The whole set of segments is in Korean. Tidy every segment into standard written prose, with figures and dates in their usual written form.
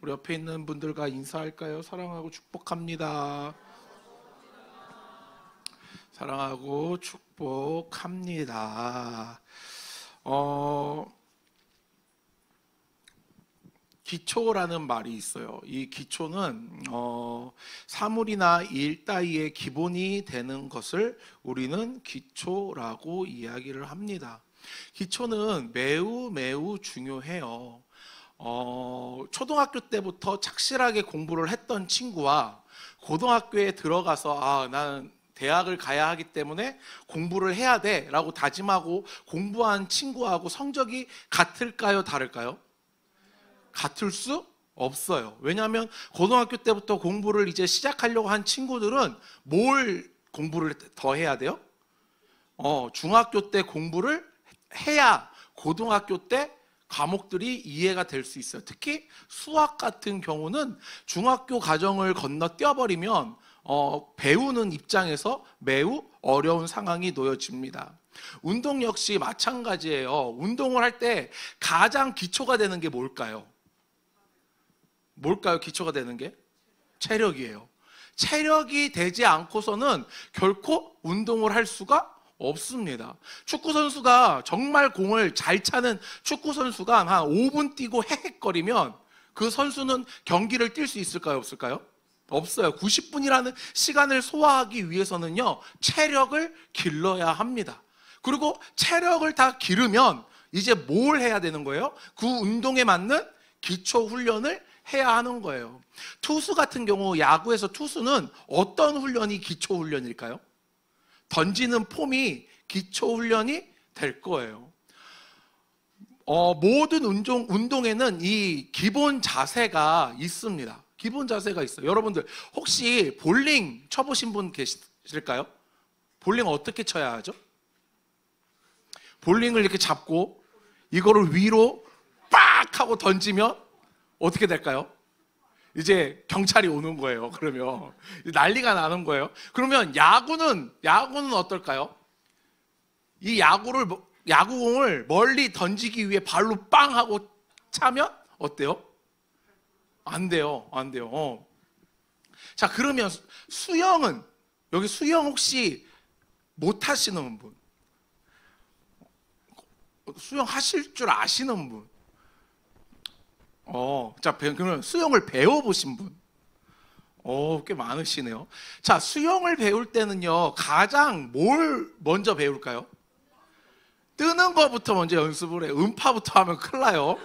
우리 옆에 있는 분들과 인사할까요? 사랑하고 축복합니다. 사랑하고 축복합니다. 기초라는 말이 있어요. 이 기초는 사물이나 일 따위의 기본이 되는 것을 우리는 기초라고 이야기를 합니다. 기초는 매우 매우 중요해요. 초등학교 때부터 착실하게 공부를 했던 친구와 고등학교에 들어가서 나는 대학을 가야 하기 때문에 공부를 해야 돼 라고 다짐하고 공부한 친구하고 성적이 같을까요? 다를까요? 같을 수 없어요. 왜냐하면 고등학교 때부터 공부를 이제 시작하려고 한 친구들은 뭘 공부를 더 해야 돼요? 중학교 때 공부를 해야 고등학교 때 과목들이 이해가 될 수 있어요. 특히 수학 같은 경우는 중학교 과정을 건너뛰어버리면 배우는 입장에서 매우 어려운 상황이 놓여집니다. 운동 역시 마찬가지예요. 운동을 할 때 가장 기초가 되는 게 뭘까요? 기초가 되는 게? 체력이에요. 체력이 되지 않고서는 결코 운동을 할 수가 없습니다. 축구 선수가 정말 공을 잘 차는 축구 선수가 한 5분 뛰고 헤헷거리면 그 선수는 경기를 뛸 수 있을까요? 없을까요? 없어요. 90분이라는 시간을 소화하기 위해서는요, 체력을 길러야 합니다. 그리고 체력을 다 기르면 이제 뭘 해야 되는 거예요? 그 운동에 맞는 기초 훈련을 해야 하는 거예요. 투수 같은 경우, 야구에서 투수는 어떤 훈련이 기초 훈련일까요? 던지는 폼이 기초 훈련이 될 거예요. 모든 운동에는 이 기본 자세가 있습니다. 기본 자세가 있어요. 여러분들 혹시 볼링 쳐보신 분 계실까요? 볼링 어떻게 쳐야 하죠? 볼링을 이렇게 잡고 이거를 위로 빡 하고 던지면 어떻게 될까요? 이제 경찰이 오는 거예요. 그러면 난리가 나는 거예요. 그러면 야구는 어떨까요? 이 야구공을 멀리 던지기 위해 발로 빵 하고 차면 어때요? 안 돼요. 자, 그러면 수영은, 여기 수영 혹시 못 하시는 분, 수영 하실 줄 아시는 분, 자, 그러면 수영을 배워보신 분, 꽤 많으시네요. 자, 수영을 배울 때는요, 가장 뭘 먼저 배울까요? 뜨는 거부터 먼저 연습을 해요. 음파부터 하면 큰일 나요.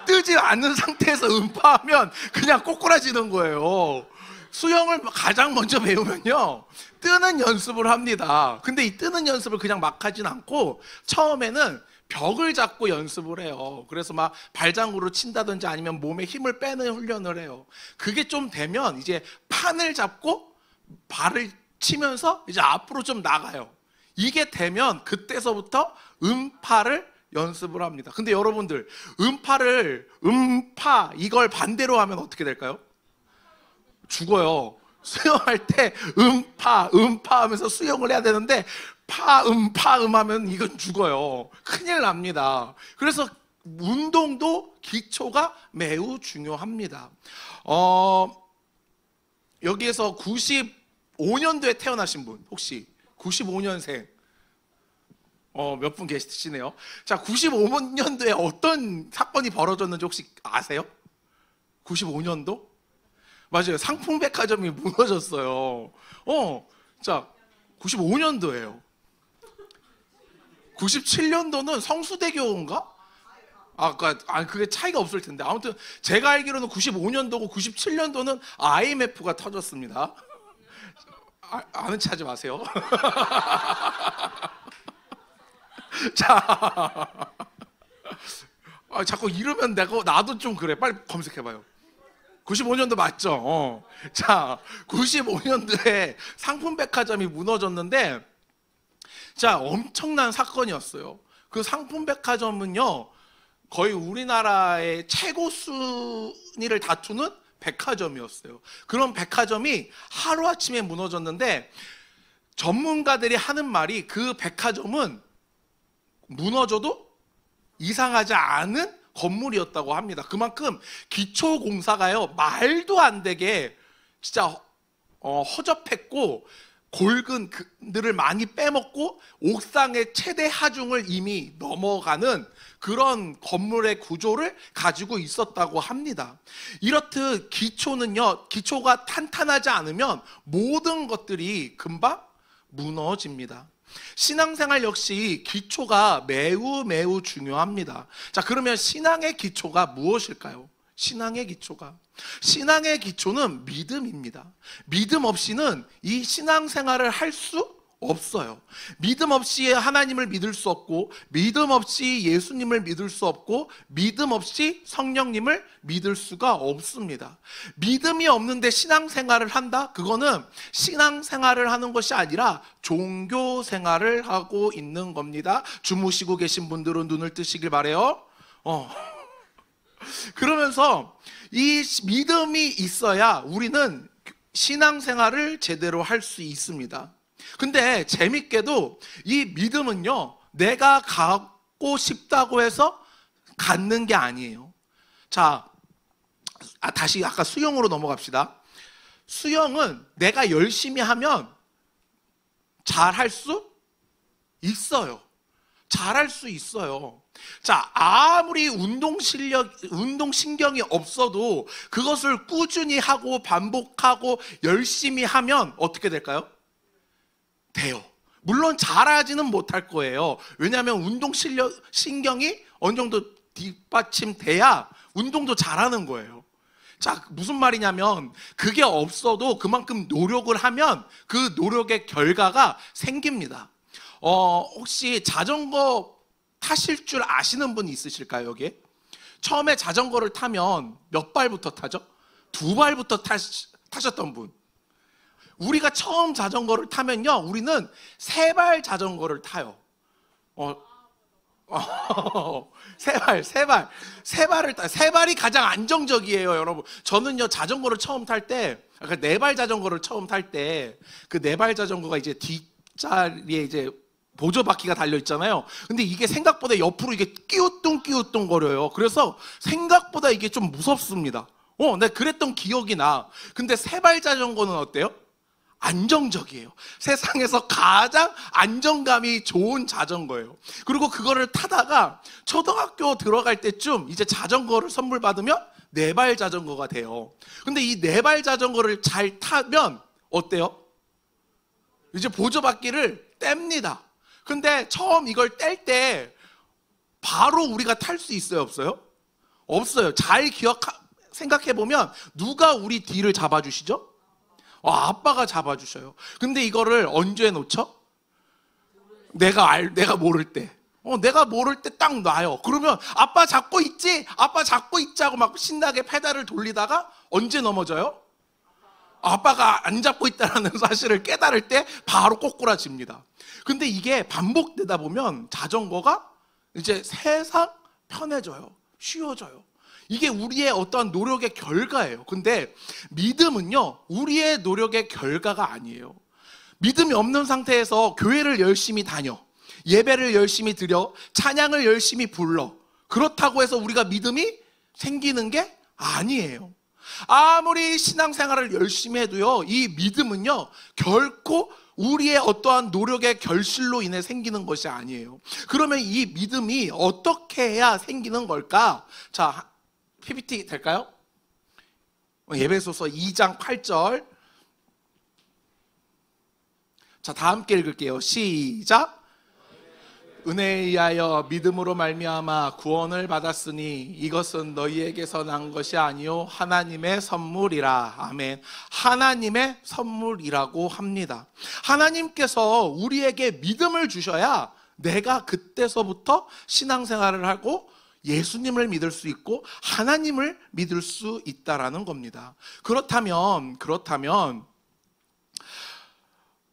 뜨지 않는 상태에서 음파하면 그냥 꼬꾸라지는 거예요. 수영을 가장 먼저 배우면요, 뜨는 연습을 합니다. 근데 이 뜨는 연습을 그냥 막 하진 않고 처음에는 벽을 잡고 연습을 해요. 그래서 막 발장구로 친다든지 아니면 몸에 힘을 빼는 훈련을 해요. 그게 좀 되면 이제 판을 잡고 발을 치면서 이제 앞으로 좀 나가요. 이게 되면 그때서부터 음파를 연습을 합니다. 근데 여러분들, 음파 이걸 반대로 하면 어떻게 될까요? 죽어요. 수영할 때 음파 하면서 수영을 해야 되는데 파 하면 이건 죽어요. 큰일 납니다. 그래서 운동도 기초가 매우 중요합니다. 여기에서 95년도에 태어나신 분, 혹시 95년생 몇 분 계시네요. 자, 95년도에 어떤 사건이 벌어졌는지 혹시 아세요? 95년도? 맞아요. 상품백화점이 무너졌어요. 자, 95년도예요. 97년도는 성수대교인가? 그게 차이가 없을 텐데. 아무튼 제가 알기로는 95년도고 97년도는 IMF가 터졌습니다. 아는 체 하지 마세요. 자, 자꾸 이러면 나도 좀 그래. 빨리 검색해봐요. 95년도 맞죠? 자, 95년도에 상품백화점이 무너졌는데, 자, 엄청난 사건이었어요. 그 상품백화점은요, 거의 우리나라의 최고 순위를 다투는 백화점이었어요. 그런 백화점이 하루아침에 무너졌는데, 전문가들이 하는 말이 그 백화점은 무너져도 이상하지 않은 건물이었다고 합니다. 그만큼 기초공사가요, 말도 안 되게 진짜 허접했고 골근 그들을 많이 빼먹고 옥상의 최대 하중을 이미 넘어가는 그런 건물의 구조를 가지고 있었다고 합니다. 이렇듯 기초가 탄탄하지 않으면 모든 것들이 금방 무너집니다. 신앙생활 역시 기초가 매우 중요합니다. 자, 그러면 신앙의 기초가 무엇일까요? 신앙의 기초는 믿음입니다. 믿음 없이는 이 신앙생활을 할 수 없어요. 믿음 없이 하나님을 믿을 수 없고, 믿음 없이 예수님을 믿을 수 없고, 믿음 없이 성령님을 믿을 수가 없습니다. 믿음이 없는데 신앙생활을 한다? 그거는 신앙생활을 하는 것이 아니라 종교생활을 하고 있는 겁니다. 주무시고 계신 분들은 눈을 뜨시길 바라요. 그러면서 이 믿음이 있어야 우리는 신앙생활을 제대로 할 수 있습니다. 근데 재밌게도 이 믿음은요, 내가 갖고 싶다고 해서 갖는 게 아니에요. 자, 다시 아까 수영으로 넘어갑시다. 수영은 내가 열심히 하면 잘할 수 있어요. 잘할 수 있어요. 자, 아무리 운동신경이 없어도 그것을 꾸준히 하고 반복하고 열심히 하면 어떻게 될까요? 돼요. 물론 잘하지는 못할 거예요. 왜냐하면 운동신경이 어느 정도 뒷받침돼야 운동도 잘하는 거예요. 자, 무슨 말이냐면 그게 없어도 그만큼 노력을 하면 그 노력의 결과가 생깁니다. 혹시 자전거 타실 줄 아시는 분 있으실까요, 여기? 처음에 자전거를 타면 몇 발부터 타죠? 2발부터 타셨던 분. 우리가 처음 자전거를 타면요, 우리는 3발 자전거를 타요. 3발을 타요. 3발이 가장 안정적이에요, 여러분. 저는요, 자전거를 처음 탈 때, 4발 자전거를 처음 탈 때, 그 4발 자전거가 이제 뒷자리에 이제 보조바퀴가 달려 있잖아요. 근데 이게 생각보다 옆으로 이게 끼우뚱 거려요. 그래서 생각보다 이게 좀 무섭습니다. 내가 그랬던 기억이 나. 근데 3발 자전거는 어때요? 안정적이에요. 세상에서 가장 안정감이 좋은 자전거예요. 그리고 그거를 타다가 초등학교 들어갈 때쯤 이제 자전거를 선물 받으면 4발 자전거가 돼요. 근데 이 4발 자전거를 잘 타면 어때요? 이제 보조바퀴를 뗍니다. 근데 처음 이걸 뗄 때 바로 우리가 탈 수 있어요, 없어요? 없어요. 잘 생각해보면 누가 우리 뒤를 잡아주시죠? 아빠가 잡아주셔요. 근데 이거를 언제 놓쳐? 내가 모를 때. 내가 모를 때 딱 놔요. 그러면 아빠 잡고 있지? 아빠 잡고 있지? 하고 막 신나게 페달을 돌리다가 언제 넘어져요? 아빠가 안 잡고 있다는 사실을 깨달을 때 바로 꼬꾸라집니다. 근데 이게 반복되다 보면 자전거가 이제 세상 편해져요. 쉬워져요. 이게 우리의 어떠한 노력의 결과예요. 근데 믿음은요, 우리의 노력의 결과가 아니에요. 믿음이 없는 상태에서 교회를 열심히 다녀, 예배를 열심히 드려, 찬양을 열심히 불러, 그렇다고 해서 우리가 믿음이 생기는 게 아니에요. 아무리 신앙생활을 열심히 해도요, 이 믿음은요, 결코 우리의 어떠한 노력의 결실로 인해 생기는 것이 아니에요. 그러면 이 믿음이 어떻게 해야 생기는 걸까? 자, PPT 될까요? 에베소서 2장 8절. 자, 다 함께 읽을게요. 시작. 은혜에 의하여 믿음으로 말미암아 구원을 받았으니 이것은 너희에게서 난 것이 아니요 하나님의 선물이라. 아멘. 하나님의 선물이라고 합니다. 하나님께서 우리에게 믿음을 주셔야 내가 그때서부터 신앙생활을 하고 예수님을 믿을 수 있고 하나님을 믿을 수 있다라는 겁니다. 그렇다면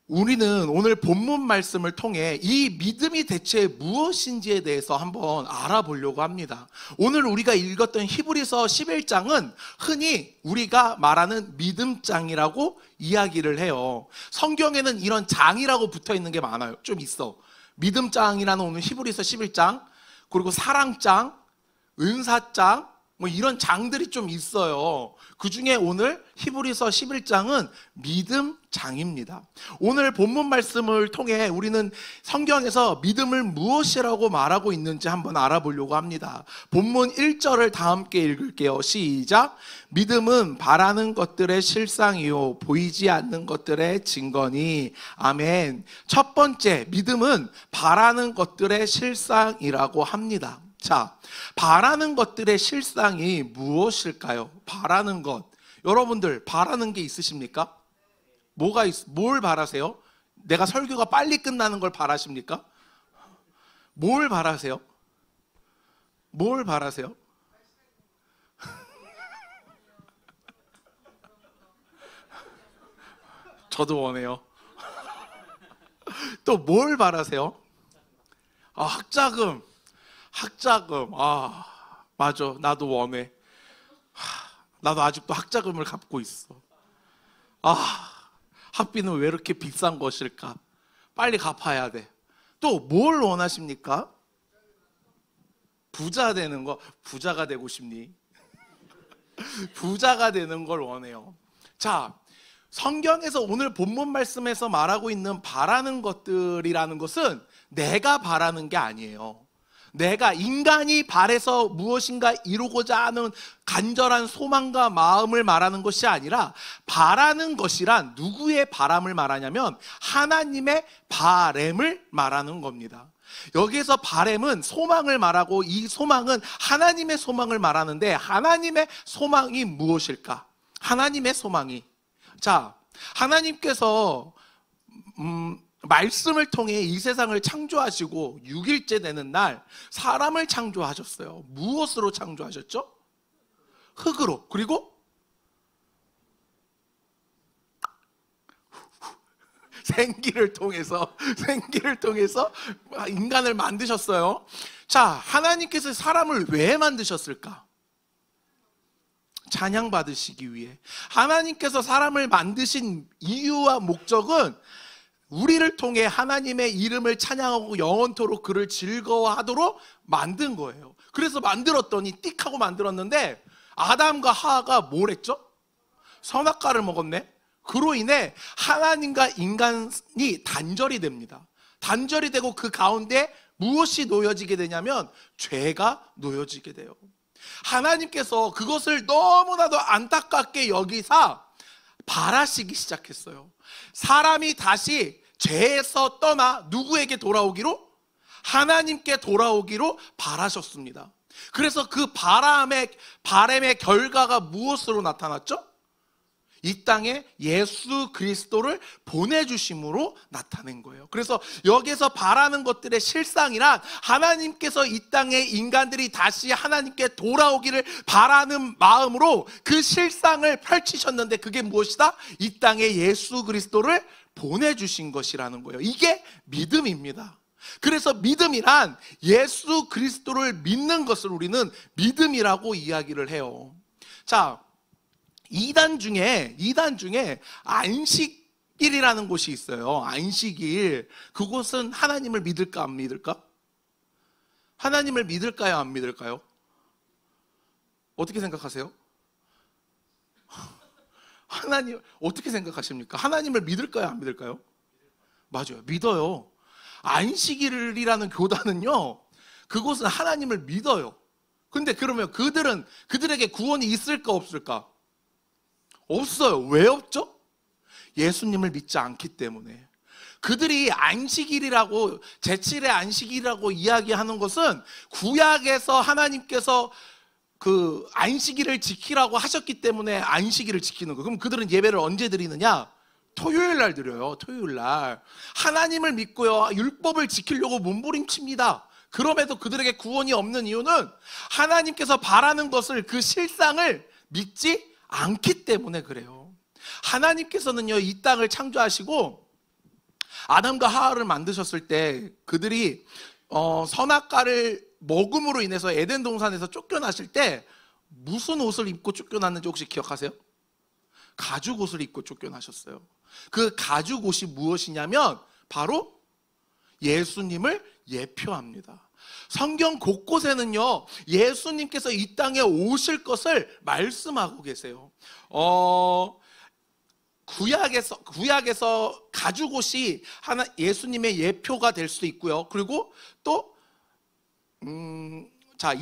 우리는 오늘 본문 말씀을 통해 이 믿음이 대체 무엇인지에 대해서 한번 알아보려고 합니다. 오늘 우리가 읽었던 히브리서 11장은 흔히 우리가 말하는 믿음장이라고 이야기를 해요. 성경에는 이런 장이라고 붙어 있는 게 많아요. 좀 있어. 믿음장이라는 오늘 히브리서 11장, 그리고 사랑장, 은사장, 뭐 이런 장들이 좀 있어요. 그 중에 오늘 히브리서 11장은 믿음장입니다. 오늘 본문 말씀을 통해 우리는 성경에서 믿음을 무엇이라고 말하고 있는지 한번 알아보려고 합니다. 본문 1절을 다 함께 읽을게요. 시작. 믿음은 바라는 것들의 실상이요 보이지 않는 것들의 증거니. 아멘. 첫 번째, 믿음은 바라는 것들의 실상이라고 합니다. 자, 바라는 것들의 실상이 무엇일까요? 바라는 것. 여러분들 바라는 게 있으십니까? 뭘 바라세요? 내가 설교가 빨리 끝나는 걸 바라십니까? 뭘 바라세요? 뭘 바라세요? 저도 원해요. 또 뭘 바라세요? 학자금. 맞아. 나도 원해. 나도 아직도 학자금을 갚고 있어. 학비는 왜 이렇게 비싼 것일까? 빨리 갚아야 돼. 또 뭘 원하십니까? 부자 되는 거. 부자가 되고 싶니? 부자가 되는 걸 원해요. 자, 성경에서 오늘 본문 말씀에서 말하고 있는 바라는 것들이라는 것은 내가 바라는 게 아니에요. 내가 인간이 바라서 무엇인가 이루고자 하는 간절한 소망과 마음을 말하는 것이 아니라, 바라는 것이란 누구의 바람을 말하냐면 하나님의 바램을 말하는 겁니다. 여기에서 바램은 소망을 말하고, 이 소망은 하나님의 소망을 말하는데, 하나님의 소망이 무엇일까? 하나님의 소망이, 자, 하나님께서 말씀을 통해 이 세상을 창조하시고 6일째 되는 날 사람을 창조하셨어요. 무엇으로 창조하셨죠? 흙으로. 그리고 생기를 통해서 인간을 만드셨어요. 자, 하나님께서 사람을 왜 만드셨을까? 찬양받으시기 위해. 하나님께서 사람을 만드신 이유와 목적은 우리를 통해 하나님의 이름을 찬양하고 영원토록 그를 즐거워하도록 만든 거예요. 그래서 만들었더니 띡 하고 만들었는데, 아담과 하와가 뭘 했죠? 선악과를 먹었네. 그로 인해 하나님과 인간이 단절이 됩니다. 단절이 되고 그 가운데 무엇이 놓여지게 되냐면 죄가 놓여지게 돼요. 하나님께서 그것을 너무나도 안타깝게 여기사 바라시기 시작했어요. 사람이 다시 죄에서 떠나 누구에게 돌아오기로? 하나님께 돌아오기로 바라셨습니다. 그래서 그 바람의 결과가 무엇으로 나타났죠? 이 땅에 예수 그리스도를 보내주심으로 나타낸 거예요. 그래서 여기서 바라는 것들의 실상이란, 하나님께서 이 땅에 인간들이 다시 하나님께 돌아오기를 바라는 마음으로 그 실상을 펼치셨는데, 그게 무엇이다? 이 땅에 예수 그리스도를 보내주신 것이라는 거예요. 이게 믿음입니다. 그래서 믿음이란 예수 그리스도를 믿는 것을 우리는 믿음이라고 이야기를 해요. 자, 2단 중에 안식일이라는 곳이 있어요. 안식일. 그곳은 하나님을 믿을까 안 믿을까? 하나님을 믿을까요 안 믿을까요? 어떻게 생각하세요? 하나님 어떻게 생각하십니까? 하나님을 믿을까요 안 믿을까요? 맞아요, 믿어요. 안식일이라는 교단은요, 그곳은 하나님을 믿어요. 근데 그러면 그들에게 구원이 있을까 없을까? 없어요. 왜 없죠? 예수님을 믿지 않기 때문에. 그들이 안식일이라고, 제7의 안식일이라고 이야기하는 것은 구약에서 하나님께서 그 안식일을 지키라고 하셨기 때문에 안식일을 지키는 거예요. 그럼 그들은 예배를 언제 드리느냐? 토요일 날 드려요. 토요일 날. 하나님을 믿고요, 율법을 지키려고 몸부림칩니다. 그럼에도 그들에게 구원이 없는 이유는 하나님께서 바라는 것을, 그 실상을 믿지 않기 때문에 그래요. 하나님께서는요, 이 땅을 창조하시고 아담과 하와를 만드셨을 때 그들이 선악과를 먹음으로 인해서 에덴 동산에서 쫓겨나실 때 무슨 옷을 입고 쫓겨났는지 혹시 기억하세요? 가죽 옷을 입고 쫓겨나셨어요. 그 가죽 옷이 무엇이냐면 바로 예수님을 예표합니다. 성경 곳곳에는요, 예수님께서 이 땅에 오실 것을 말씀하고 계세요. 구약에서 가죽옷이 하나 예수님의 예표가 될 수 있고요. 그리고 또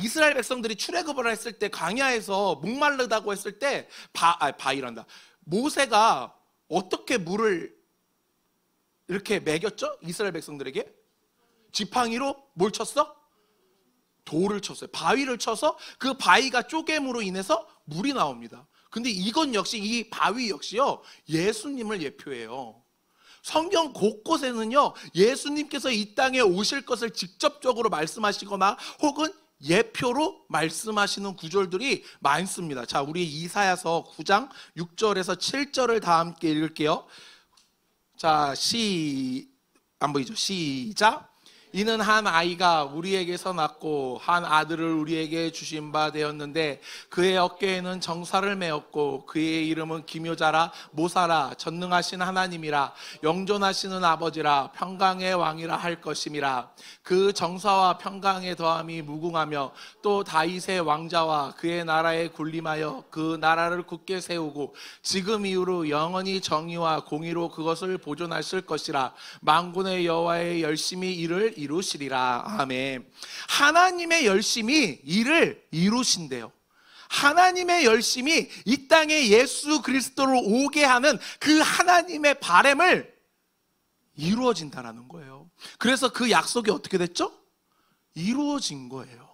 이스라엘 백성들이 출애굽을 했을 때 광야에서 목마르다고 했을 때 모세가 어떻게 물을 이렇게 먹였죠? 이스라엘 백성들에게 지팡이로 뭘 쳤어? 돌을 쳤어요. 바위를 쳐서 그 바위가 쪼개므로 인해서 물이 나옵니다. 근데 이건 역시, 이 바위 역시요, 예수님을 예표해요. 성경 곳곳에는요, 예수님께서 이 땅에 오실 것을 직접적으로 말씀하시거나 혹은 예표로 말씀하시는 구절들이 많습니다. 자, 우리 이사야서 9장 6절에서 7절을 다 함께 읽을게요. 자, 안 보이죠? 시작. 이는 한 아이가 우리에게서 낳고 한 아들을 우리에게 주신 바 되었는데 그의 어깨에는 정사를 메었고 그의 이름은 기묘자라 모사라 전능하신 하나님이라 영존하시는 아버지라 평강의 왕이라 할 것임이라. 그 정사와 평강의 더함이 무궁하며 또 다윗의 왕자와 그의 나라에 군림하여 그 나라를 굳게 세우고 지금 이후로 영원히 정의와 공의로 그것을 보존하실 것이라. 만군의 여호와의 열심히 이를 이루시리라. 아멘. 하나님의 열심히 일을 이루신대요. 하나님의 열심히 이 땅에 예수 그리스도를 오게 하는 그 하나님의 바람을 이루어진다라는 거예요. 그래서 그 약속이 어떻게 됐죠? 이루어진 거예요.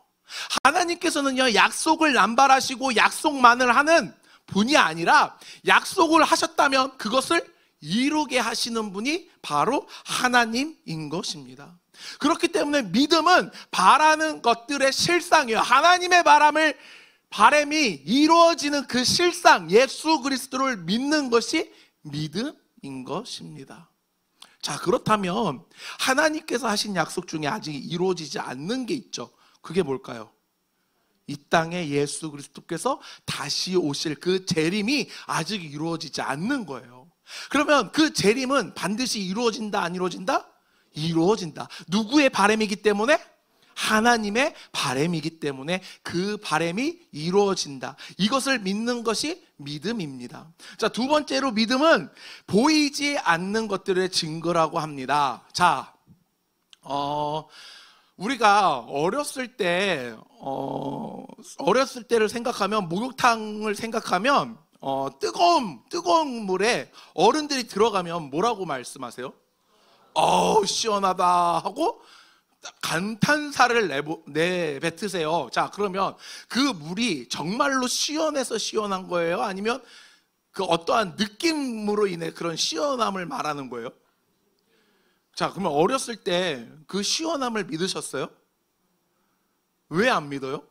하나님께서는요, 약속을 남발하시고 약속만을 하는 분이 아니라 약속을 하셨다면 그것을 이루게 하시는 분이 바로 하나님인 것입니다. 그렇기 때문에 믿음은 바라는 것들의 실상이에요. 하나님의 바람이 이루어지는 그 실상, 예수 그리스도를 믿는 것이 믿음인 것입니다. 자, 그렇다면 하나님께서 하신 약속 중에 아직 이루어지지 않는 게 있죠. 그게 뭘까요? 이 땅에 예수 그리스도께서 다시 오실 그 재림이 아직 이루어지지 않는 거예요. 그러면 그 재림은 반드시 이루어진다, 안 이루어진다? 이루어진다. 누구의 바람이기 때문에? 하나님의 바람이기 때문에 그 바람이 이루어진다. 이것을 믿는 것이 믿음입니다. 자, 두 번째로 믿음은 보이지 않는 것들의 증거라고 합니다. 자, 우리가 어렸을 때를 생각하면, 목욕탕을 생각하면 뜨거운 물에 어른들이 들어가면 뭐라고 말씀하세요? 시원하다 하고 감탄사를 내뱉으세요. 자, 그러면 그 물이 정말로 시원해서 시원한 거예요? 아니면 그 어떠한 느낌으로 인해 그런 시원함을 말하는 거예요? 자, 그러면 어렸을 때 그 시원함을 믿으셨어요? 왜 안 믿어요?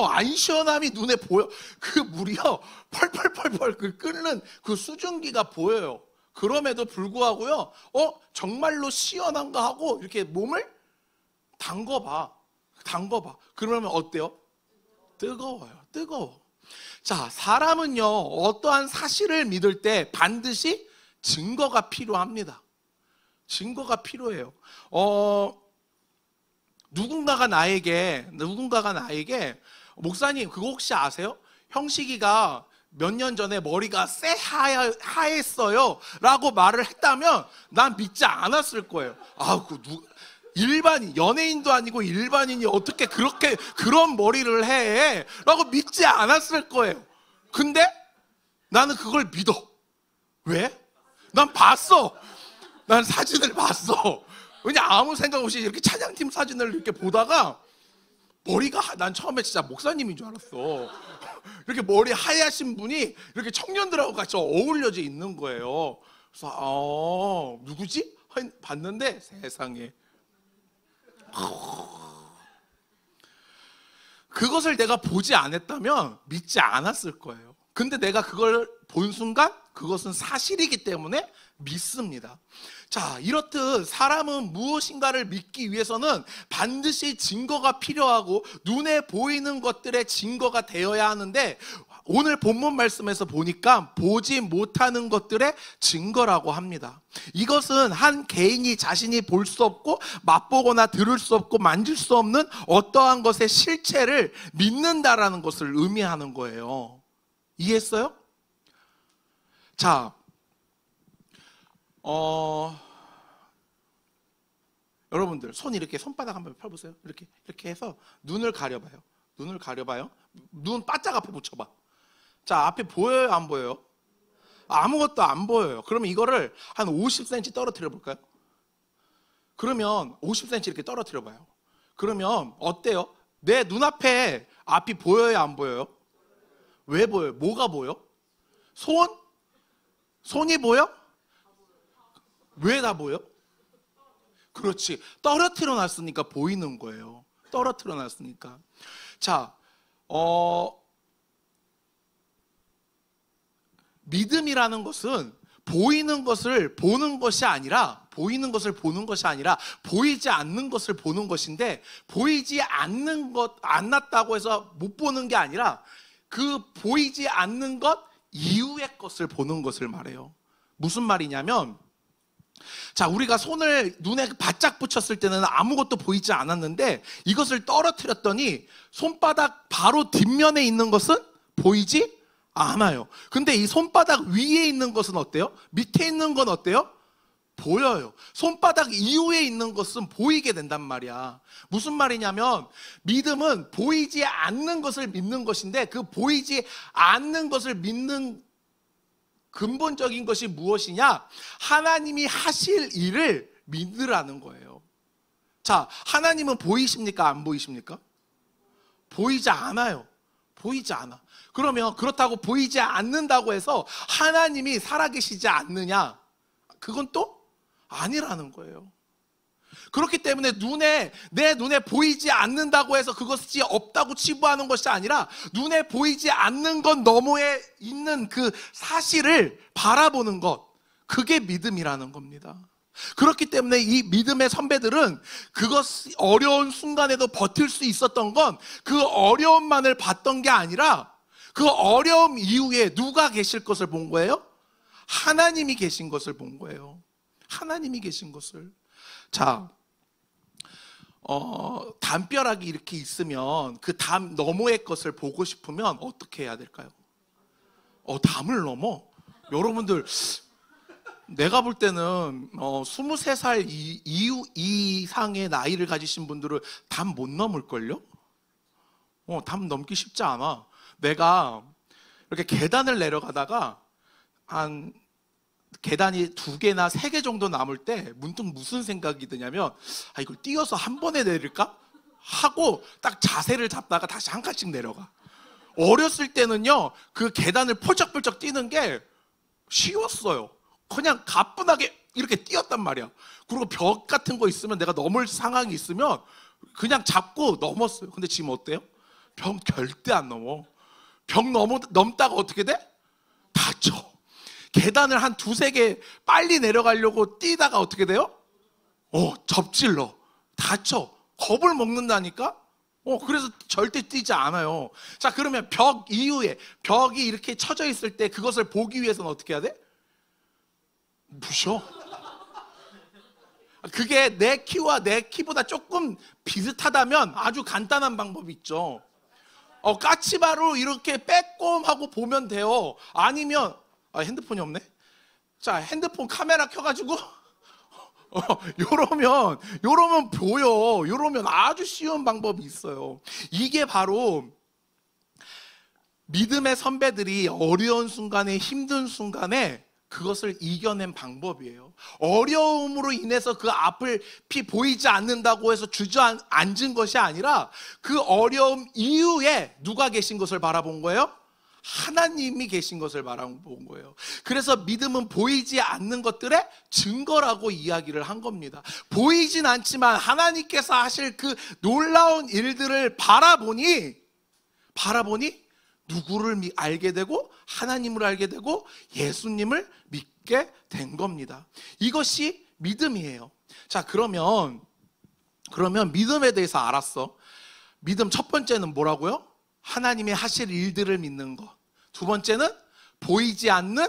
안 시원함이 눈에 보여. 그 물이요, 펄펄펄펄 끓는 그 수증기가 보여요. 그럼에도 불구하고요, 정말로 시원한가 하고 이렇게 몸을 담궈봐. 그러면 어때요? 뜨거워. 자, 사람은요, 어떠한 사실을 믿을 때 반드시 증거가 필요합니다. 증거가 필요해요. 누군가가 나에게 목사님, 그거 혹시 아세요? 형식이가 몇 년 전에 머리가 하했어요 라고 말을 했다면 난 믿지 않았을 거예요. 일반인, 연예인도 아니고 일반인이 어떻게 그런 머리를 해? 라고 믿지 않았을 거예요. 근데 나는 그걸 믿어. 왜? 난 봤어. 난 사진을 봤어. 왜냐, 아무 생각 없이 이렇게 찬양팀 사진을 이렇게 보다가 머리가, 난 처음에 진짜 목사님인 줄 알았어. 이렇게 머리 하얗신 분이 이렇게 청년들하고 같이 어울려져 있는 거예요. 그래서 누구지? 봤는데 세상에, 그것을 내가 보지 않았다면 믿지 않았을 거예요. 근데 내가 그걸 본 순간 그것은 사실이기 때문에 믿습니다. 자, 이렇듯 사람은 무엇인가를 믿기 위해서는 반드시 증거가 필요하고 눈에 보이는 것들의 증거가 되어야 하는데, 오늘 본문 말씀에서 보니까 보지 못하는 것들의 증거라고 합니다. 이것은 한 개인이 자신이 볼 수 없고 맛보거나 들을 수 없고 만질 수 없는 어떠한 것의 실체를 믿는다라는 것을 의미하는 거예요. 이해했어요? 자, 여러분들 손 이렇게 손바닥 한번 펴보세요. 이렇게 해서 눈을 가려봐요. 눈 바짝 앞에 붙여봐. 자, 앞에 보여요, 안 보여요? 아무것도 안 보여요. 그러면 이거를 한 50cm 떨어뜨려 볼까요? 그러면 50cm 이렇게 떨어뜨려 봐요. 그러면 어때요? 내 눈앞에 앞이 보여요, 안 보여요? 왜 보여요? 뭐가 보여? 손이 보여? 왜 다 보여? 그렇지. 떨어뜨려 놨으니까 보이는 거예요. 떨어뜨려 놨으니까. 자, 믿음이라는 것은 보이는 것을 보는 것이 아니라 보이지 않는 것을 보는 것인데, 보이지 않는 것 안 났다고 해서 못 보는 게 아니라 그 보이지 않는 것 이후의 것을 보는 것을 말해요. 무슨 말이냐면, 자, 우리가 손을 눈에 바짝 붙였을 때는 아무것도 보이지 않았는데 이것을 떨어뜨렸더니 손바닥 바로 뒷면에 있는 것은 보이지 않아요. 근데 이 손바닥 위에 있는 것은 어때요? 밑에 있는 건 어때요? 보여요. 손바닥 이후에 있는 것은 보이게 된단 말이야. 무슨 말이냐면, 믿음은 보이지 않는 것을 믿는 것인데, 그 보이지 않는 것을 믿는 근본적인 것이 무엇이냐? 하나님이 하실 일을 믿으라는 거예요. 자, 하나님은 보이십니까? 안 보이십니까? 보이지 않아요. 보이지 않아. 그러면 그렇다고 보이지 않는다고 해서 하나님이 살아계시지 않느냐? 그건 또 아니라는 거예요. 그렇기 때문에 내 눈에 보이지 않는다고 해서 그것이 없다고 치부하는 것이 아니라, 눈에 보이지 않는 것 너머에 있는 그 사실을 바라보는 것, 그게 믿음이라는 겁니다. 그렇기 때문에 이 믿음의 선배들은 그것이 어려운 순간에도 버틸 수 있었던 건 그 어려움만을 봤던 게 아니라, 그 어려움 이후에 누가 계실 것을 본 거예요? 하나님이 계신 것을 본 거예요. 하나님이 계신 것을. 자, 담벼락이 이렇게 있으면 그 담 너머의 것을 보고 싶으면 어떻게 해야 될까요? 담을 넘어? 여러분들, 내가 볼 때는 23살 이상의 나이를 가지신 분들은 담 못 넘을걸요? 담 넘기 쉽지 않아. 내가 이렇게 계단을 내려가다가 한 계단이 2개나 3개 정도 남을 때 문득 무슨 생각이 드냐면, 이걸 뛰어서 한 번에 내릴까? 하고 딱 자세를 잡다가 다시 한 칸씩 내려가. 어렸을 때는요, 그 계단을 펄쩍펄쩍 뛰는 게 쉬웠어요. 그냥 가뿐하게 이렇게 뛰었단 말이야. 그리고 벽 같은 거 있으면, 내가 넘을 상황이 있으면 그냥 잡고 넘었어요. 근데 지금 어때요? 벽 절대 안 넘어. 벽 넘다가 어떻게 돼? 다쳐. 계단을 한 2-3개 빨리 내려가려고 뛰다가 어떻게 돼요? 접질러. 다쳐. 겁을 먹는다니까? 그래서 절대 뛰지 않아요. 자, 그러면 벽 이후에, 벽이 이렇게 쳐져 있을 때 그것을 보기 위해서는 어떻게 해야 돼? 부셔. 그게 내 키와 내 키보다 조금 비슷하다면 아주 간단한 방법이 있죠. 까치바로 이렇게 빼꼼하고 보면 돼요. 아니면, 핸드폰이 없네? 자, 핸드폰 카메라 켜가지고 요러면 보여. 요러면 아주 쉬운 방법이 있어요. 이게 바로 믿음의 선배들이 어려운 순간에, 힘든 순간에 그것을 이겨낸 방법이에요. 어려움으로 인해서 그 앞이 보이지 않는다고 해서 주저앉은 것이 아니라, 그 어려움 이후에 누가 계신 것을 바라본 거예요? 하나님이 계신 것을 바라본 거예요. 그래서 믿음은 보이지 않는 것들의 증거라고 이야기를 한 겁니다. 보이진 않지만 하나님께서 하실 그 놀라운 일들을 바라보니 누구를 알게 되고, 하나님을 알게 되고, 예수님을 믿게 된 겁니다. 이것이 믿음이에요. 자, 그러면 믿음에 대해서 알았어. 믿음 첫 번째는 뭐라고요? 하나님의 하실 일들을 믿는 것. 두 번째는 보이지 않는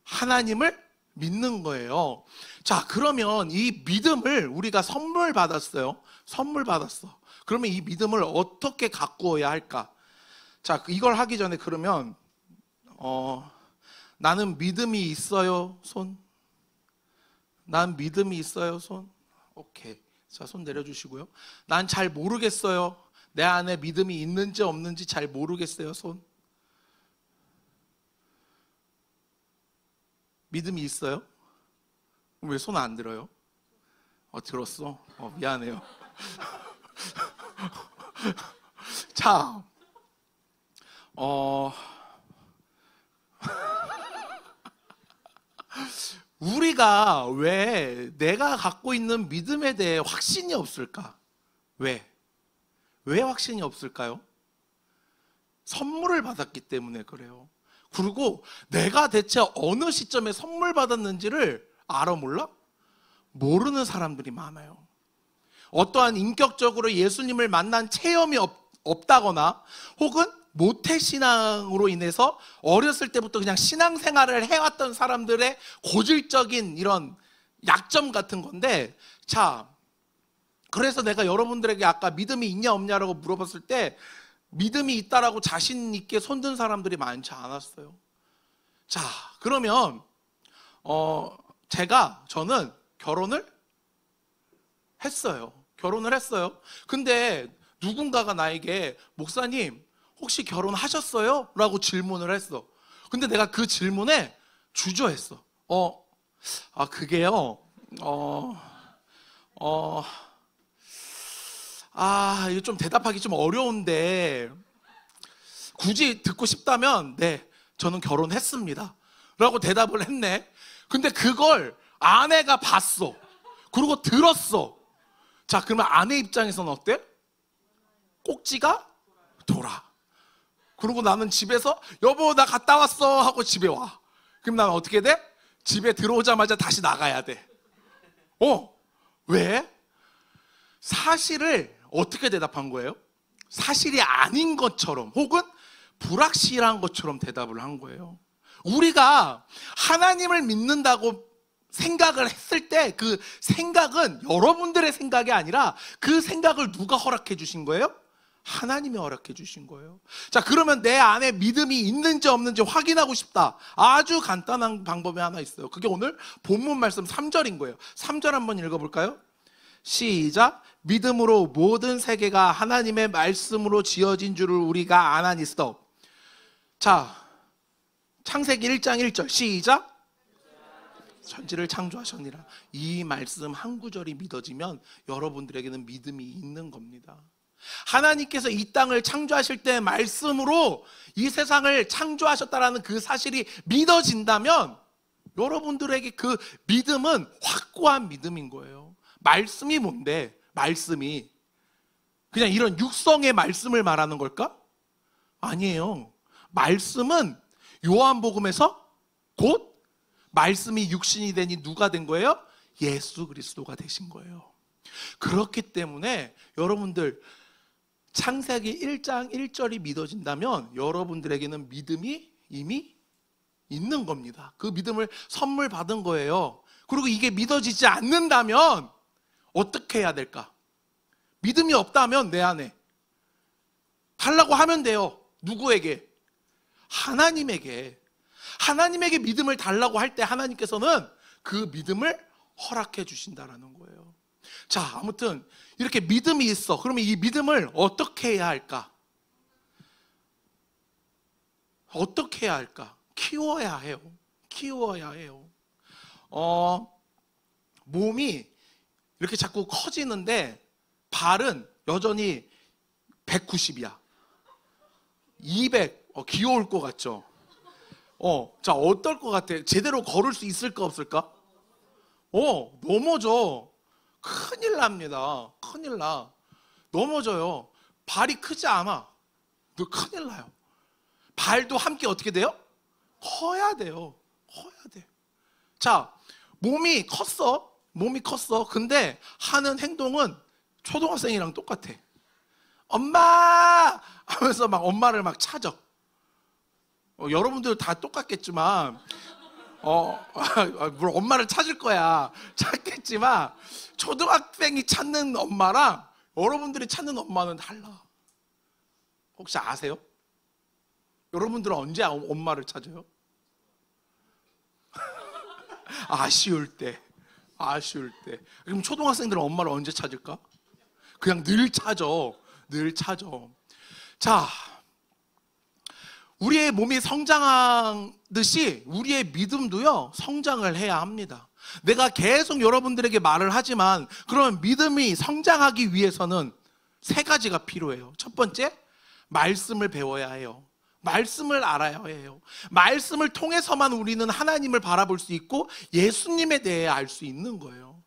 하나님을 믿는 거예요. 자, 그러면 이 믿음을 우리가 선물 받았어요. 선물 받았어. 그러면 이 믿음을 어떻게 가꾸어야 할까? 자, 이걸 하기 전에 그러면 나는 믿음이 있어요. 손. 난 믿음이 있어요. 손. 오케이. 자, 손 내려주시고요. 난 잘 모르겠어요. 내 안에 믿음이 있는지 없는지 잘 모르겠어요. 손. 믿음이 있어요? 왜 손 안 들어요? 들었어? 미안해요. 자, 우리가 왜 내가 갖고 있는 믿음에 대해 확신이 없을까? 왜 확신이 없을까요? 선물을 받았기 때문에 그래요. 그리고 내가 대체 어느 시점에 선물 받았는지를 알아 몰라? 모르는 사람들이 많아요. 어떠한 인격적으로 예수님을 만난 체험이 없다거나 혹은 모태신앙으로 인해서 어렸을 때부터 그냥 신앙생활을 해왔던 사람들의 고질적인 이런 약점 같은 건데, 자, 그래서 내가 여러분들에게 아까 믿음이 있냐 없냐라고 물어봤을 때 믿음이 있다라고 자신 있게 손든 사람들이 많지 않았어요. 자, 그러면 저는 결혼을 했어요. 근데 누군가가 나에게 목사님 혹시 결혼하셨어요? 라고 질문을 했어. 근데 내가 그 질문에 주저했어. 그게요. 이거 좀 대답하기 좀 어려운데 굳이 듣고 싶다면 네, 저는 결혼했습니다 라고 대답을 했네. 근데 그걸 아내가 봤어. 그리고 들었어. 자, 그러면 아내 입장에서는 어때? 꼭지가 돌아. 그리고 나는 집에서 여보 나 갔다 왔어 하고 집에 와. 그럼 나는 어떻게 돼? 집에 들어오자마자 다시 나가야 돼. 왜? 사실을 어떻게 대답한 거예요? 사실이 아닌 것처럼 혹은 불확실한 것처럼 대답을 한 거예요. 우리가 하나님을 믿는다고 생각을 했을 때 그 생각은 여러분들의 생각이 아니라 그 생각을 누가 허락해 주신 거예요? 하나님이 허락해 주신 거예요. 자, 그러면 내 안에 믿음이 있는지 없는지 확인하고 싶다. 아주 간단한 방법이 하나 있어요. 그게 오늘 본문 말씀 3절인 거예요. 3절 한번 읽어볼까요? 시작. 믿음으로 모든 세계가 하나님의 말씀으로 지어진 줄을 우리가 아나니스도. 자, 창세기 1장 1절 시작. 천지를 창조하셨니라. 이 말씀 한 구절이 믿어지면 여러분들에게는 믿음이 있는 겁니다. 하나님께서 이 땅을 창조하실 때 말씀으로 이 세상을 창조하셨다라는 그 사실이 믿어진다면 여러분들에게 그 믿음은 확고한 믿음인 거예요. 말씀이 뭔데? 말씀이 그냥 이런 육성의 말씀을 말하는 걸까? 아니에요. 말씀은 요한복음에서 곧 말씀이 육신이 되니 누가 된 거예요? 예수 그리스도가 되신 거예요. 그렇기 때문에 여러분들 창세기 1장 1절이 믿어진다면 여러분들에게는 믿음이 이미 있는 겁니다. 그 믿음을 선물 받은 거예요. 그리고 이게 믿어지지 않는다면 어떻게 해야 될까? 믿음이 없다면 내 안에 달라고 하면 돼요. 누구에게? 하나님에게 믿음을 달라고 할 때 하나님께서는 그 믿음을 허락해 주신다라는 거예요. 자, 아무튼 이렇게 믿음이 있어. 그러면 이 믿음을 어떻게 해야 할까? 어떻게 해야 할까? 키워야 해요. 몸이 이렇게 자꾸 커지는데 발은 여전히 190이야. 200, 귀여울 것 같죠? 자, 어떨 것 같아? 제대로 걸을 수 있을까 없을까? 넘어져. 큰일 납니다. 큰일 나. 넘어져요. 발이 크지 않아. 너 큰일 나요. 발도 함께 어떻게 돼요? 커야 돼요. 자, 몸이 컸어. 근데 하는 행동은 초등학생이랑 똑같아. 엄마! 하면서 막 엄마를 막 찾아. 여러분들 다 똑같겠지만 물론 엄마를 찾을 거야. 찾겠지만 초등학생이 찾는 엄마랑 여러분들이 찾는 엄마는 달라. 혹시 아세요? 여러분들은 언제 엄마를 찾아요? 아쉬울 때. 그럼 초등학생들은 엄마를 언제 찾을까? 그냥 늘 찾아. 자, 우리의 몸이 성장하듯이 우리의 믿음도요, 성장을 해야 합니다. 내가 계속 여러분들에게 말을 하지만, 그런 믿음이 성장하기 위해서는 세 가지가 필요해요. 첫 번째, 말씀을 배워야 해요. 말씀을 알아야 해요. 말씀을 통해서만 우리는 하나님을 바라볼 수 있고 예수님에 대해 알 수 있는 거예요.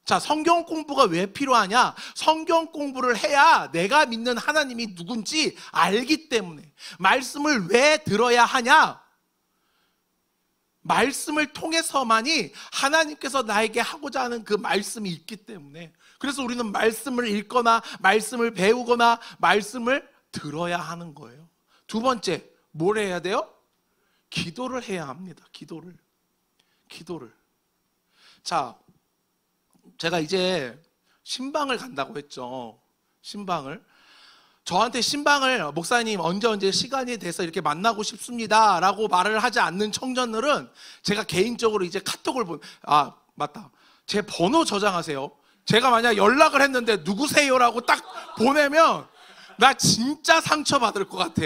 자, 성경 공부가 왜 필요하냐? 성경 공부를 해야 내가 믿는 하나님이 누군지 알기 때문에. 말씀을 왜 들어야 하냐? 말씀을 통해서만이 하나님께서 나에게 하고자 하는 그 말씀이 있기 때문에. 그래서 우리는 말씀을 읽거나 말씀을 배우거나 말씀을 들어야 하는 거예요. 두 번째, 뭘 해야 돼요? 기도를 해야 합니다. 기도를. 자, 제가 이제 신방을 간다고 했죠. 신방을. 저한테 신방을 목사님 언제 시간이 돼서 이렇게 만나고 싶습니다 라고 말을 하지 않는 청년들은 제가 개인적으로 이제 카톡을 맞다. 제 번호 저장하세요. 제가 만약 연락을 했는데 누구세요라고 딱 보내면 나 진짜 상처받을 것 같아.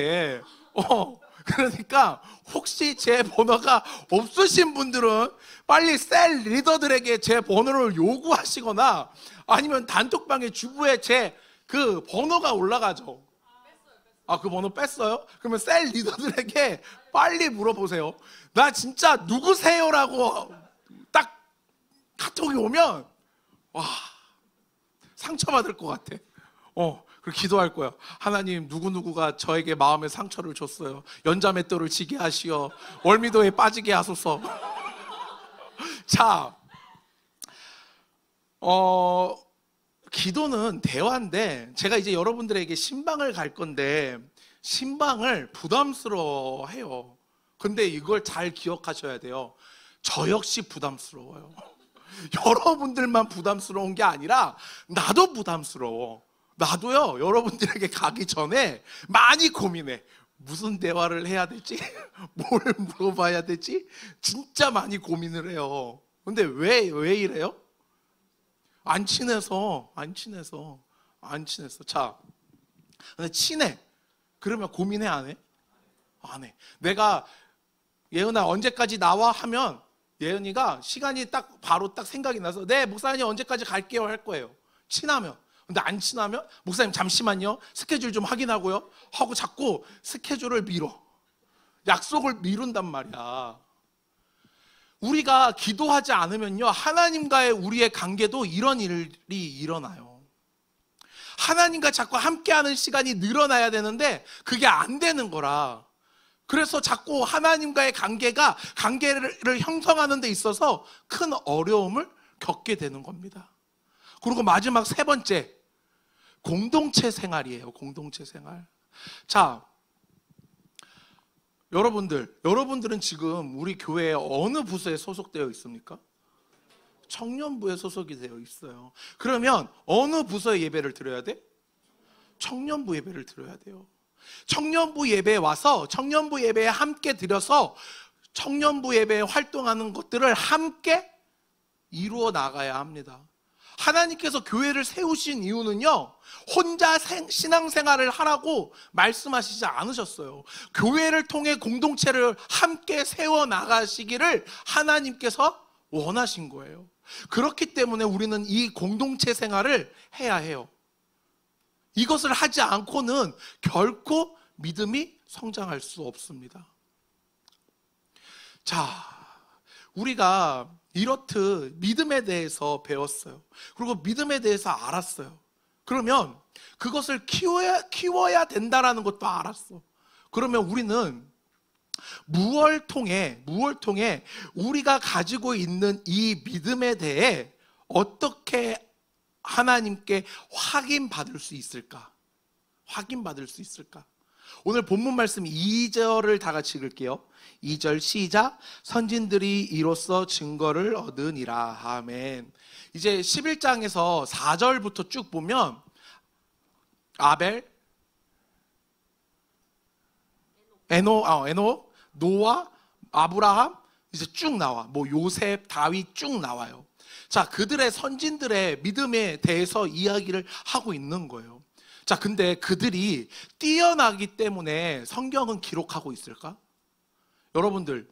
그러니까 혹시 제 번호가 없으신 분들은 빨리 셀 리더들에게 제 번호를 요구하시거나 아니면 단톡방에 주부에 제 그 번호가 올라가죠. 그 번호 뺐어요? 그러면 셀 리더들에게 빨리 물어보세요. 나 진짜 누구세요라고 딱 카톡이 오면 상처받을 것 같아. 그리고 기도할 거야. 하나님, 누구누구가 저에게 마음의 상처를 줬어요. 연자맷돌을 지게 하시어 월미도에 빠지게 하소서. 자, 기도는 대화인데, 제가 이제 여러분들에게 신방을 갈 건데 신방을 부담스러워해요. 근데 이걸 잘 기억하셔야 돼요. 저 역시 부담스러워요. 여러분들만 부담스러운 게 아니라 나도 부담스러워. 나도요, 여러분들에게 가기 전에 많이 고민해. 무슨 대화를 해야 되지? 뭘 물어봐야 되지? 진짜 많이 고민을 해요. 근데 왜 이래요? 안 친해서. 자, 근데 친해. 그러면 고민해, 안 해? 안 해. 내가 예은아 언제까지 나와 하면 예은이가 시간이 바로 생각이 나서 네, 목사님 언제까지 갈게요 할 거예요. 친하면. 근데 안 친하면 목사님 잠시만요, 스케줄 좀 확인하고요 하고 자꾸 스케줄을 미뤄. 약속을 미룬단 말이야. 우리가 기도하지 않으면요, 하나님과의 우리의 관계도 이런 일이 일어나요. 하나님과 자꾸 함께하는 시간이 늘어나야 되는데 그게 안 되는 거라. 그래서 자꾸 하나님과의 관계를 형성하는 데 있어서 큰 어려움을 겪게 되는 겁니다. 그리고 마지막 세 번째, 공동체 생활이에요. 공동체 생활. 자, 여러분들은 지금 우리 교회에 어느 부서에 소속되어 있습니까? 청년부에 소속이 되어 있어요. 그러면 어느 부서에 예배를 드려야 돼? 청년부 예배를 드려야 돼요. 청년부 예배에 와서 청년부 예배에 함께 드려서 청년부 예배에 활동하는 것들을 함께 이루어 나가야 합니다. 하나님께서 교회를 세우신 이유는요, 혼자 신앙생활을 하라고 말씀하시지 않으셨어요. 교회를 통해 공동체를 함께 세워나가시기를 하나님께서 원하신 거예요. 그렇기 때문에 우리는 이 공동체 생활을 해야 해요. 이것을 하지 않고는 결코 믿음이 성장할 수 없습니다. 자, 우리가 이렇듯 믿음에 대해서 배웠어요. 그리고 믿음에 대해서 알았어요. 그러면 그것을 키워야 된다라는 것도 알았어. 그러면 우리는 무엇을 통해 우리가 가지고 있는 이 믿음에 대해 어떻게 하나님께 확인받을 수 있을까? 오늘 본문 말씀 2절을 다 같이 읽을게요. 2절 시작. 선진들이 이로써 증거를 얻으니라. 아멘. 이제 11장에서 4절부터 쭉 보면 아벨, 에노, 노아, 아브라함 이제 쭉 나와. 뭐 요셉, 다윗 쭉 나와요. 자, 그들의 선진들의 믿음에 대해서 이야기를 하고 있는 거예요. 자, 근데 그들이 뛰어나기 때문에 성경은 기록하고 있을까? 여러분들,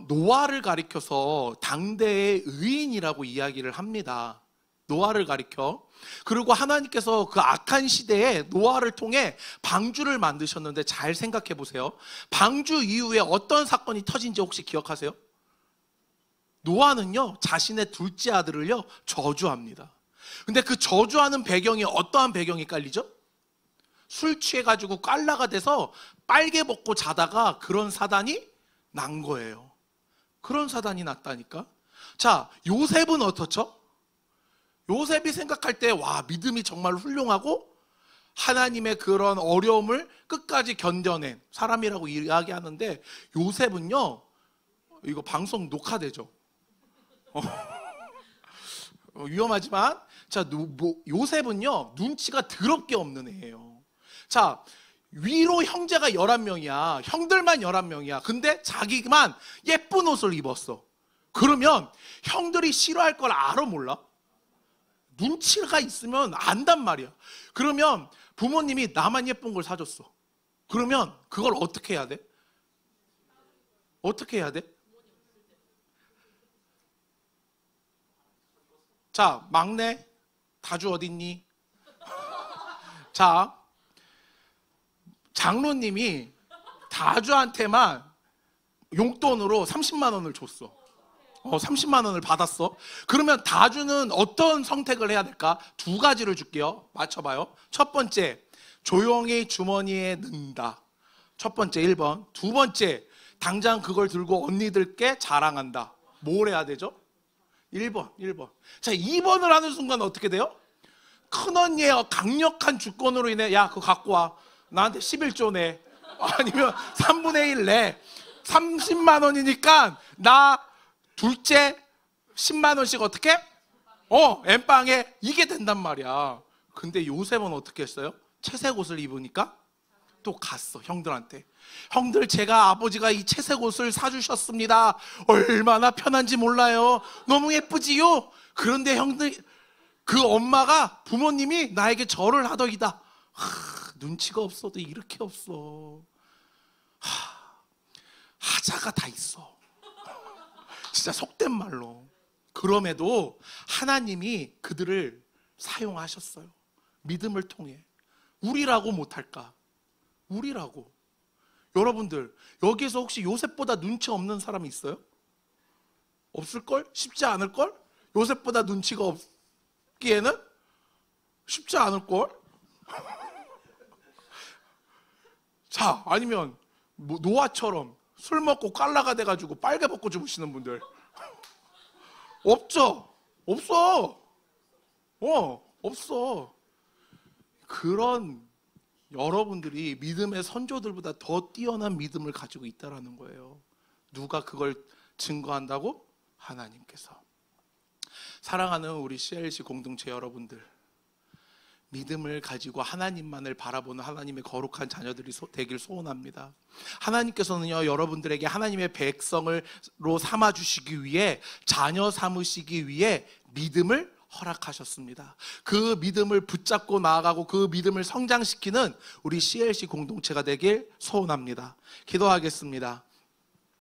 노아를 가리켜서 당대의 의인이라고 이야기를 합니다. 노아를 가리켜. 그리고 하나님께서 그 악한 시대에 노아를 통해 방주를 만드셨는데 잘 생각해 보세요. 방주 이후에 어떤 사건이 터진지 혹시 기억하세요? 노아는요, 자신의 둘째 아들을요, 저주합니다. 근데 그 저주하는 배경이 어떠한 배경이 깔리죠? 술 취해가지고 깔라가 돼서 빨개 벗고 자다가 그런 사단이 난 거예요. 그런 사단이 났다니까. 자, 요셉은 어떻죠? 요셉이 생각할 때 와, 믿음이 정말 훌륭하고 하나님의 그런 어려움을 끝까지 견뎌낸 사람이라고 이야기하는데, 요셉은요, 이거 방송 녹화되죠? 위험하지만, 자, 요셉은요, 눈치가 더럽게 없는 애예요. 자, 위로 형제가 11명이야. 형들만 11명이야. 근데 자기만 예쁜 옷을 입었어. 그러면 형들이 싫어할 걸 알아, 몰라? 눈치가 있으면 안단 말이야. 그러면 부모님이 나만 예쁜 걸 사줬어. 그러면 그걸 어떻게 해야 돼? 어떻게 해야 돼? 자, 막내 다주 어딨니? 자, 장로님이 다주한테만 용돈으로 30만 원을 줬어. 30만 원을 받았어. 그러면 다주는 어떤 선택을 해야 될까? 두 가지를 줄게요. 맞춰봐요. 첫 번째, 조용히 주머니에 넣는다. 첫 번째 1번. 두 번째, 당장 그걸 들고 언니들께 자랑한다. 뭘 해야 되죠? 1번. 자, 2번을 하는 순간 어떻게 돼요? 큰언니의 강력한 주권으로 인해 야, 그거 갖고 와. 나한테 11조 내. 아니면 3분의 1 내. 30만 원이니까 나 둘째 10만 원씩 어떻게? 엠빵에. 이게 된단 말이야. 근데 요셉은 어떻게 했어요? 채색 옷을 입으니까 또 갔어, 형들한테. 형들, 제가 아버지가 이 채색 옷을 사주셨습니다. 얼마나 편한지 몰라요. 너무 예쁘지요? 그런데 형들, 그 엄마가, 부모님이 나에게 절을 하더이다. 눈치가 없어도 이렇게 없어. 하자가 다 있어. 진짜 속된 말로. 그럼에도 하나님이 그들을 사용하셨어요. 믿음을 통해. 우리라고 못할까? 우리라고. 여러분들, 여기에서 혹시 요셉보다 눈치 없는 사람이 있어요? 없을걸? 쉽지 않을걸? 요셉보다 눈치가 없기에는 쉽지 않을걸? 자, 아니면 노아처럼 술 먹고 깔라가 돼가지고 빨개 벗고 주무시는 분들 없죠? 없어. 없어. 그런 여러분들이 믿음의 선조들보다 더 뛰어난 믿음을 가지고 있다는 거예요. 누가 그걸 증거한다고? 하나님께서. 사랑하는 우리 CLC 공동체 여러분들, 믿음을 가지고 하나님만을 바라보는 하나님의 거룩한 자녀들이 되길 소원합니다. 하나님께서는요, 여러분들에게 하나님의 백성으로 삼아주시기 위해, 자녀 삼으시기 위해 믿음을 허락하셨습니다. 그 믿음을 붙잡고 나아가고 그 믿음을 성장시키는 우리 CLC 공동체가 되길 소원합니다. 기도하겠습니다.